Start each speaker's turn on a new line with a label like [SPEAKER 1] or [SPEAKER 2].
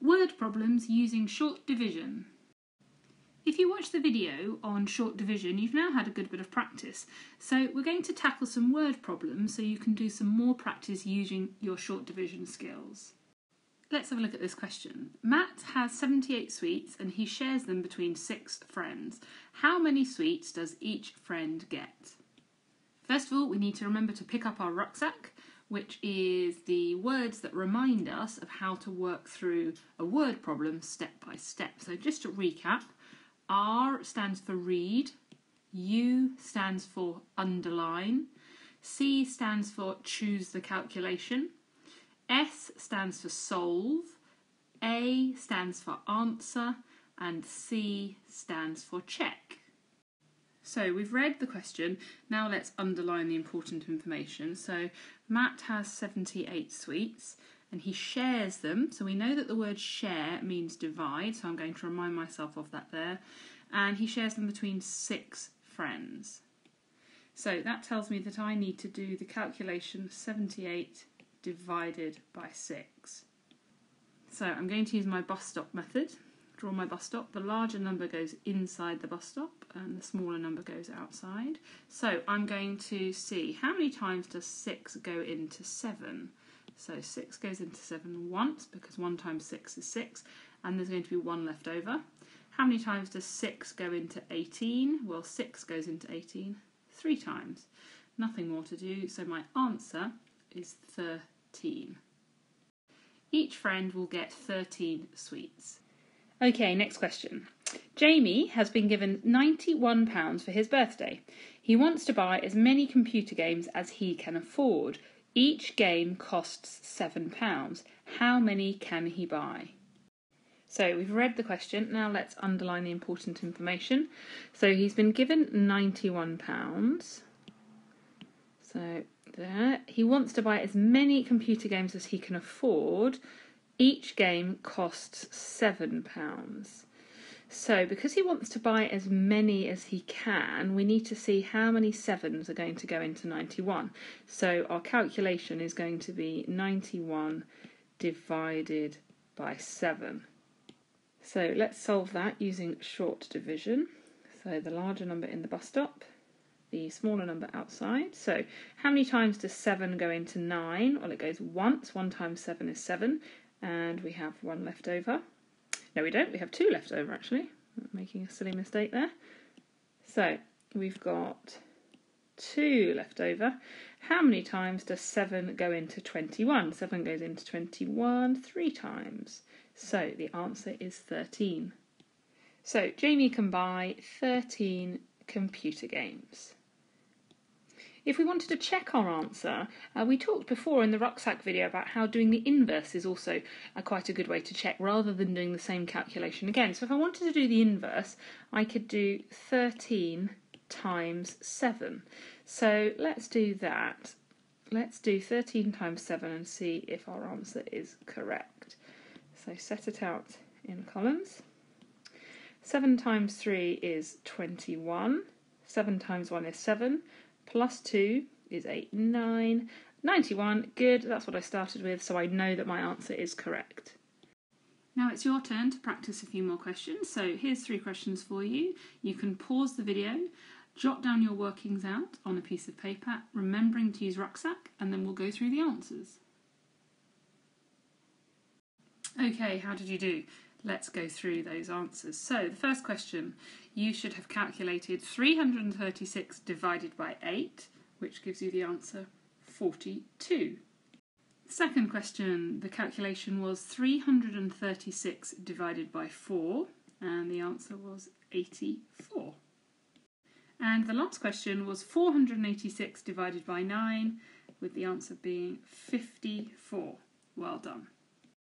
[SPEAKER 1] Word problems using short division. If you watched the video on short division, you've now had a good bit of practice. So we're going to tackle some word problems so you can do some more practice using your short division skills. Let's have a look at this question. Matt has 78 sweets and he shares them between 6 friends. How many sweets does each friend get? First of all, we need to remember to pick up our rucksack, which is the words that remind us of how to work through a word problem step by step. So just to recap, R stands for read, U stands for underline, C stands for choose the calculation, S stands for solve, A stands for answer, and C stands for check. So we've read the question, now let's underline the important information. So Matt has 78 sweets and he shares them. So we know that the word share means divide, so I'm going to remind myself of that there. And he shares them between 6 friends. So that tells me that I need to do the calculation 78 divided by 6. So I'm going to use my bus stop method. Draw my bus stop. The larger number goes inside the bus stop and the smaller number goes outside. So I'm going to see how many times does 6 go into 7. So 6 goes into 7 once because 1 times 6 is 6 and there's going to be 1 left over. How many times does 6 go into 18? Well, 6 goes into 18 3 times. Nothing more to do, so my answer is 13. Each friend will get 13 sweets. Okay, next question. Jamie has been given £91 for his birthday. He wants to buy as many computer games as he can afford. Each game costs £7. How many can he buy? So we've read the question, now let's underline the important information. So he's been given £91. So there. He wants to buy as many computer games as he can afford. Each game costs £7. So because he wants to buy as many as he can, we need to see how many 7s are going to go into 91. So our calculation is going to be 91 divided by 7. So let's solve that using short division. So the larger number in the bus stop, the smaller number outside. So how many times does 7 go into 9? Well, it goes once. 1 times 7 is 7. And we have 1 left over. No, we don't. We have 2 left over, actually. I'm making a silly mistake there. So we've got 2 left over. How many times does 7 go into 21? 7 goes into 21 3 times. So the answer is 13. So Jamie can buy 13 computer games. If we wanted to check our answer, we talked before in the rucksack video about how doing the inverse is also quite a good way to check rather than doing the same calculation again. So if I wanted to do the inverse, I could do 13 times 7. So let's do that. Let's do 13 times 7 and see if our answer is correct. So set it out in columns. 7 times 3 is 21. 7 times 1 is 7. Plus 2 is 8, 9. 91, good, that's what I started with, so I know that my answer is correct. Now it's your turn to practice a few more questions, so here's 3 questions for you. You can pause the video, jot down your workings out on a piece of paper, remembering to use rucksack, and then we'll go through the answers. Okay, how did you do? Let's go through those answers. So the first question, you should have calculated 336 divided by 8, which gives you the answer 42. Second question, the calculation was 336 divided by 4, and the answer was 84. And the last question was 486 divided by 9, with the answer being 54. Well done.